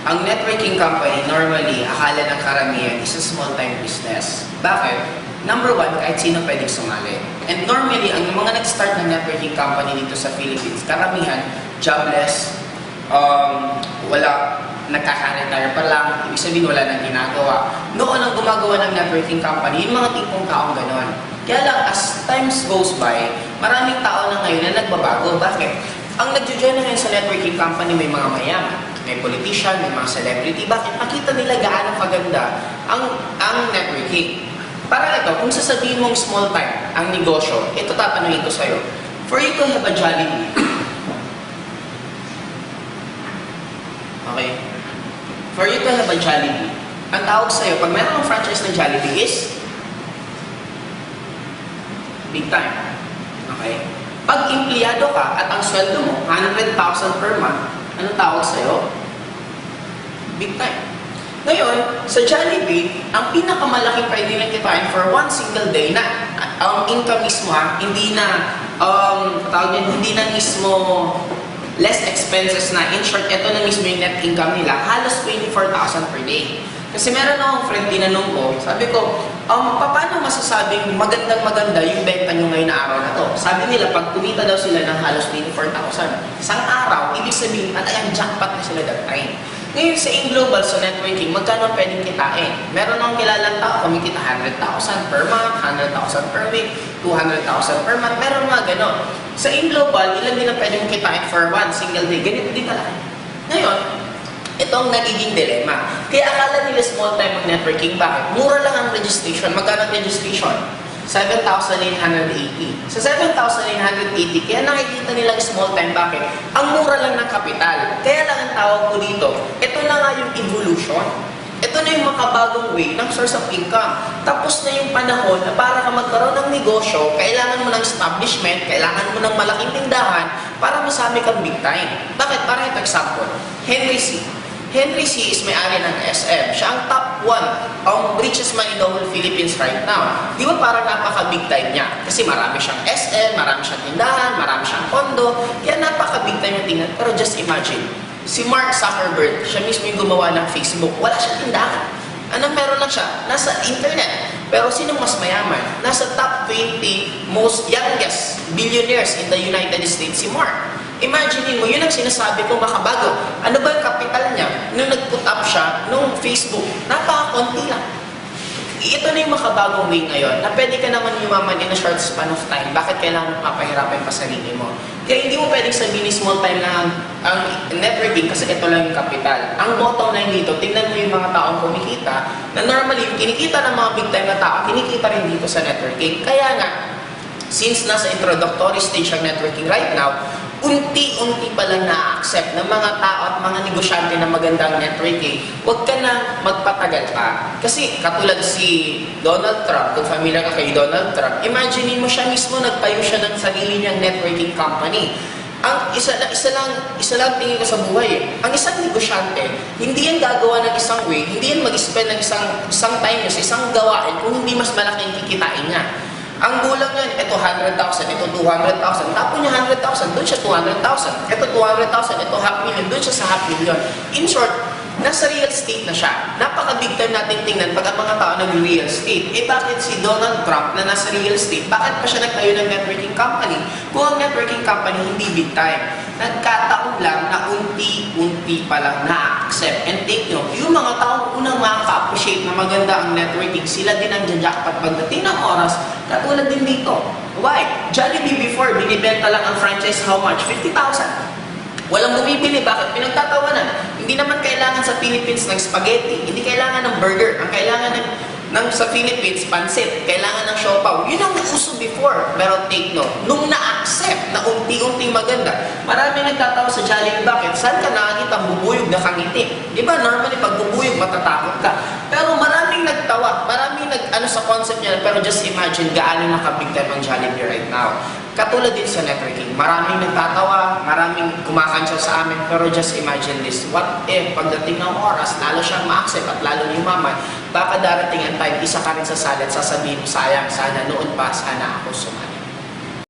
Ang networking company, normally, akala ng karamihan is a small-time business. Bakit? Number one, kahit sino pwedeng sumali. And normally, ang mga nag-start ng networking company dito sa Philippines, karamihan, jobless, wala, nagkaka-retire pa lang, ibig sabihin wala nang ginagawa. Noon ang gumagawa ng networking company, yung mga tipong taong ganon. Kaya lang, as times goes by, maraming tao na ngayon na nagbabago. Bakit? Ang nag-join na ngayon sa networking company, may mga mayaman, may politician, may mga celebrity. Bakit? Makita nila gaano kaganda ang networking. Para ito, kung sasabihin mong small time ang negosyo, ito tatanungin ko sa'yo. For you to have a Jollibee, okay? For you to have a Jollibee, ang tawag sa'yo, pag meron ng franchise ng Jollibee is big time. Okay? Pag empleyado ka at ang sweldo mo, 100,000 per month, anong tawag sa'yo? Big time. Ngayon, sa Jollibee, ang pinakamalaking pwede nilang kitain for one single day na ang income mismo hindi na hindi na mismo less expenses na. In short, ito na mismo yung net income nila, halos 24,000 per day. Kasi meron akong friend, tinanong ko, sabi ko, paano masasabing magandang-maganda yung benta nyo ngayon na araw na to? Sabi nila, pag kumita daw sila ng halos 24,000, isang araw, ibig sabihin, at ayang jackpot na sila that time. Ngayon sa In-Global, sa networking, magkano pwedeng kitain? Meron akong kilalang tao, kumikita 100,000 per month, 100,000 per week, 200,000 per month, meron mga ganon. Sa In-Global, ilan din ang pwedeng kitain for one single day? Ganito din kalaki. Ngayon, ito ang nagiging dilemma. Kaya akala nila small time ang networking. Bakit? Mura lang ang registration. Magkano ang registration? 7,880. Sa 7,880, kaya nakikita nilang small time. Bakit? Ang mura lang ng kapital. Kaya lang ang tawag ko dito, ito na nga yung evolution. Ito na yung makabagong way ng source of income. Tapos na yung panahon na para ka magkaroon ng negosyo, kailangan mo ng establishment, kailangan mo ng malaking tindahan para masami kang big time. Bakit? Para ito example, Henry C. Henry C. is may-ari ng SM. Siya ang top 1 ang richest man in the whole Philippines right now. Di ba parang napaka-big time niya? Kasi marami siyang SM, marami siyang tindahan, marami siyang kondo, kaya napaka-big time yung tingnan. Pero just imagine, si Mark Zuckerberg, siya mismo yung gumawa ng Facebook, wala siyang tindahan. Anong meron lang siya? Nasa internet. Pero sinong mas mayaman? Nasa top 20 most youngest billionaires in the United States, si Mark. Imagine mo, yun ang sinasabi ko makabago. Ano ba yung kapital niya? Nung nag-put up siya, nung Facebook, napaka-konti lang. Ito na yung makabagong way ngayon, na pwede ka naman yumaman in a short span of time. Bakit kailangan papahirapan pa sarili mo? Kaya hindi mo pwedeng sabihin small time na ang networking kasi ito lang yung kapital. Ang bottom line dito, tingnan mo yung mga taong kumikita, na normally yung kinikita ng mga big time na tao, kinikita rin dito sa networking. Kaya nga, since nasa introductory stage ang networking right now, unti-unti pa lang na-accept ng mga tao at mga negosyante na magandang networking, huwag ka na magpatagal pa. Kasi katulad si Donald Trump, kung familiar ka kay Donald Trump, imagine mo siya mismo, nagtayo siya ng sarili niyang networking company. Ang isa lang tingin ko sa buhay. Ang isang negosyante, hindi yan gagawa ng isang way, hindi yan mag-spend ng isang time niya sa isang gawain kung hindi mas malaki yung kikitain niya. Ang gulang niyan, ito 100,000, ito 200,000. Tapos niya 100,000, doon siya 200,000. Ito 200,000, ito $500,000, doon siya sa $500,000. In short, nasa real estate na siya. Napaka-big time natin tingnan pag ang mga tao nag-real estate. Eh bakit si Donald Trump na nasa real estate, bakit pa siya nagtayo ng networking company? Kung ang networking company hindi big time, nagkataon lang na unti-unti pa lang na-accept. And take note, yung mga taong unang makaka-appreciate na maganda ang networking, sila din ang jajakpat pagdating ng oras, katulad din dito. Why? Jollibee before, binibenta lang ang franchise how much? 50,000. Walang bumibili. Bakit? Pinagtatawanan. Hindi naman kailangan sa Philippines ng spaghetti. Hindi kailangan ng burger. Ang kailangan sa Philippines, pansit. Kailangan ng siopaw. Yun ang uso before. Pero take note, nung na-accept na unti-unti maganda, marami nagtatawa sa Jollibee. Bakit? Saan ka nakakita bubuyog na kangiti? Di ba? Normally, pag bubuyog, matatakot ka. Pero maraming nagtawa. Maraming sa concept niya. Pero just imagine gaano nakabig time ang Jollibee right now. Katulad din sa networking, maraming nagtatawa, maraming kumakansya sa amin, pero just imagine this, what if pagdating ng oras, lalo siyang ma-accept at lalo yumaman, baka darating ang time, isa ka rin sa salat, sasabihin mo, sayang, sana noon pa, sana ako sumali.